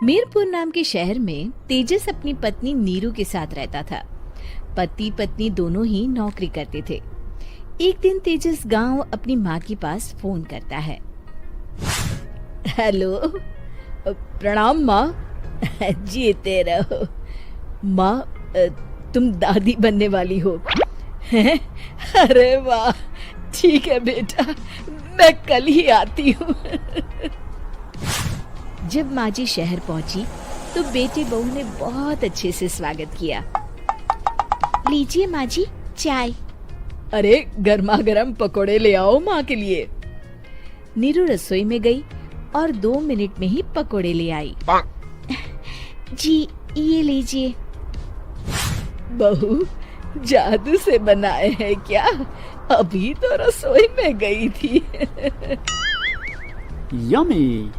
मीरपुर नाम के शहर में तेजस अपनी पत्नी नीरू के साथ रहता था। पति पत्नी दोनों ही नौकरी करते थे। एक दिन तेजस गांव अपनी माँ के पास फोन करता है। हेलो, प्रणाम माँ। जीते रहो माँ, तुम दादी बनने वाली हो हैं? अरे वाह, ठीक है बेटा, मैं कल ही आती हूँ। जब माँ जी शहर पहुंची तो बेटे बहू ने बहुत अच्छे से स्वागत किया। लीजिए माँ जी चाय। अरे गर्मा गर्म पकोड़े ले आओ माँ के लिए। नीरू रसोई में गई और 2 मिनट में ही पकोड़े ले आई। जी ये लीजिए। बहू जादू से बनाए हैं क्या? अभी तो रसोई में गई थी। यम्मी।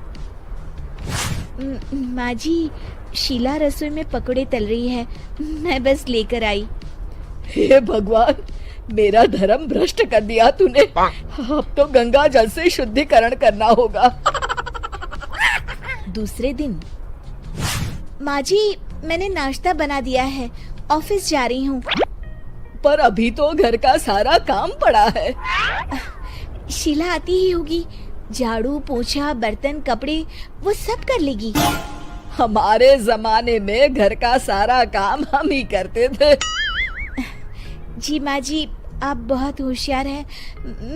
माँ जी, शीला रसोई में पकोड़े तल रही है, मैं बस लेकर आई। हे भगवान, मेरा धर्म भ्रष्ट कर दिया तूने। अब तो गंगा जल से शुद्धिकरण करना होगा। दूसरे दिन, माँ जी मैंने नाश्ता बना दिया है, ऑफिस जा रही हूँ। पर अभी तो घर का सारा काम पड़ा है। शीला आती ही होगी, झाड़ू पोछा बर्तन कपड़े वो सब कर लेगी। हमारे जमाने में घर का सारा काम हम ही करते थे। जी माँ जी, आप बहुत होशियार हैं,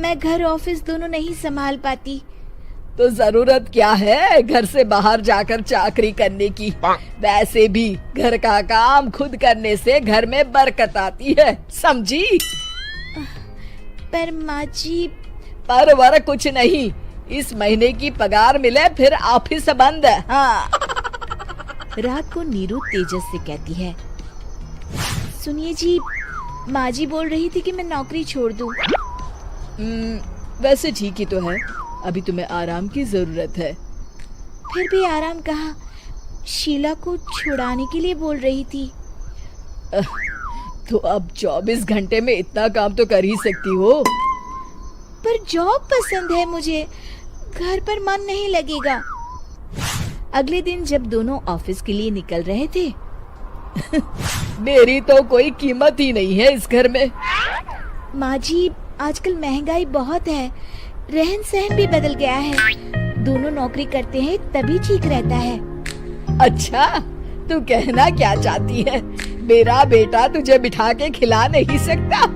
मैं घर ऑफिस दोनों नहीं संभाल पाती। तो जरूरत क्या है घर से बाहर जाकर चाकरी करने की? वैसे भी घर का काम खुद करने से घर में बरकत आती है, समझी? पर माँ जी। पर वर कुछ नहीं, इस महीने की पगार मिले फिर ऑफिस बंद। हाँ। रात को नीरू तेजस से कहती है, सुनिए जी, माँ जी बोल रही थी कि मैं नौकरी छोड़ दूं। वैसे ठीक ही तो है, अभी तुम्हें आराम की जरूरत है। फिर भी आराम कहाँ, शीला को छुड़ाने के लिए बोल रही थी। तो अब 24 घंटे में इतना काम तो कर ही सकती हो। पर जॉब पसंद है मुझे, घर पर मन नहीं लगेगा। अगले दिन जब दोनों ऑफिस के लिए निकल रहे थे, मेरी तो कोई कीमत ही नहीं है इस घर में। माँ जी, आजकल महंगाई बहुत है, रहन सहन भी बदल गया है, दोनों नौकरी करते हैं तभी ठीक रहता है। अच्छा, तू कहना क्या चाहती है? मेरा बेटा तुझे बिठा के खिला नहीं सकता?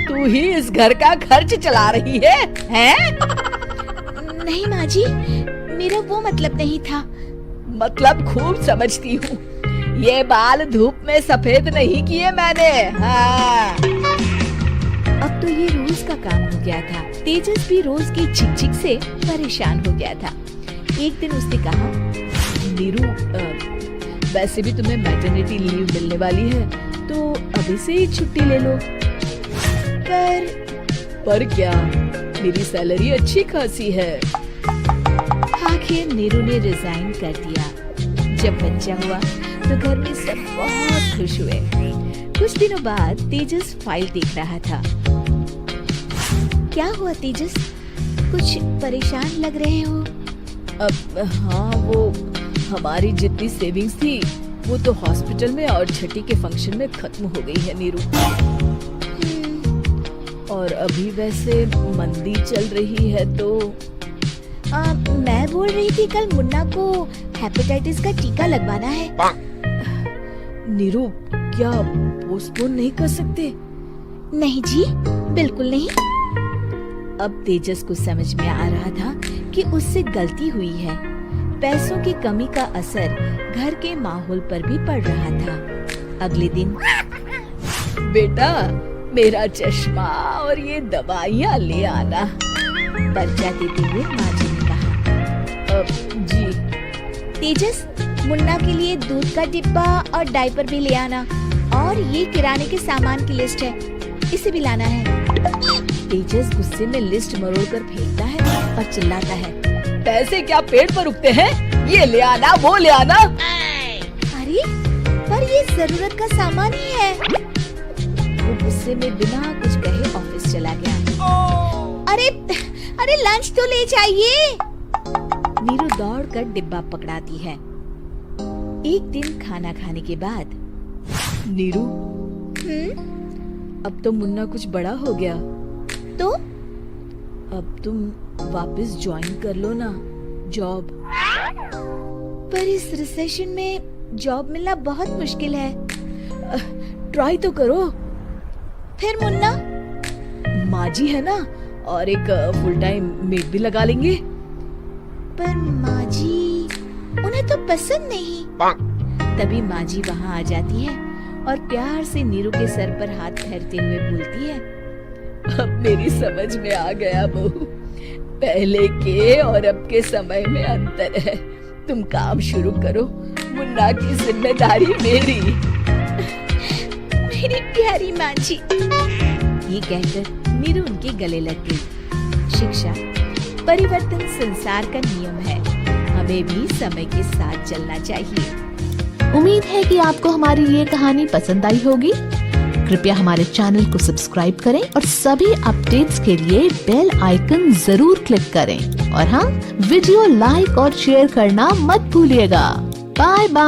तू ही इस घर का खर्च चला रही है, हैं? नहीं माँ जी, मेरा वो मतलब नहीं था। मतलब खूब समझती हूँ, ये बाल धूप में सफेद नहीं किए मैंने। हाँ। अब तो ये रोज का काम हो गया था। तेजस भी रोज की झिक-झिक से परेशान हो गया था। एक दिन उसने कहा, नीरू, वैसे भी तुम्हें मैटरनिटी लीव मिलने वाली है, तो अभी से ही छुट्टी ले लो। पर क्या, मेरी सैलरी अच्छी खासी है। आखिर नीरू ने रिजाइन कर दिया। जब बच्चा हुआ तो घर में सब बहुत खुश हुए। कुछ दिनों बाद तेजस फाइल देख रहा था। क्या हुआ तेजस, कुछ परेशान लग रहे हो? अब हाँ, वो हमारी जितनी सेविंग्स थी वो तो हॉस्पिटल में और छठी के फंक्शन में खत्म हो गई है नीरू। और अभी वैसे मंदी चल रही है तो मैं बोल रही थी कल मुन्ना को हेपेटाइटिस का टीका लगवाना है। नीरू, क्या पोस्टपोन नहीं कर सकते? नहीं जी, बिल्कुल नहीं। अब तेजस को समझ में आ रहा था कि उससे गलती हुई है। पैसों की कमी का असर घर के माहौल पर भी पड़ रहा था। अगले दिन, बेटा मेरा चश्मा और ये दवाइयाँ ले आना, पर्चा देते हुए माँ जी ने कहा। जी। तेजस, मुन्ना के लिए दूध का डिब्बा और डायपर भी ले आना, और ये किराने के सामान की लिस्ट है, इसे भी लाना है। तेजस गुस्से में लिस्ट मरोड़कर फेंकता है और चिल्लाता है, पैसे क्या पेड़ पर उगते हैं? ये ले आना, वो ले आना। अरे पर ये जरूरत का सामान ही है। वो गुस्से में बिना कुछ कहे ऑफिस चला गया। अरे लंच तो ले जाइए। नीरू दौड़कर डिब्बा पकड़ाती है। एक दिन खाना खाने के बाद नीरू, अब तो मुन्ना कुछ बड़ा हो गया, तो अब तुम वापस ज्वाइन कर लो ना जॉब। पर इस रिसेशन में जॉब मिलना बहुत मुश्किल है। ट्राई तो करो। फिर मुन्ना, माँ जी है ना, और एक फुल टाइम मेड भी लगा लेंगे। पर माँ जी, उन्हें तो पसंद नहीं। तभी माँ जी वहाँ आ जाती है और प्यार से नीरू के सर पर हाथ फेरते हुए बोलती है, अब मेरी समझ में आ गया बहू, पहले के और अब के समय में अंतर है। तुम काम शुरू करो, मुन्ना की जिम्मेदारी मेरी। मेरी प्यारी माँ जी। ये कहकर नीरू उनके गले लग गई। शिक्षा, परिवर्तन संसार का नियम है, हमें भी समय के साथ चलना चाहिए। उम्मीद है कि आपको हमारी ये कहानी पसंद आई होगी। कृपया हमारे चैनल को सब्सक्राइब करें और सभी अपडेट्स के लिए बेल आइकन जरूर क्लिक करें। और हाँ, वीडियो लाइक और शेयर करना मत भूलिएगा। Bye bye.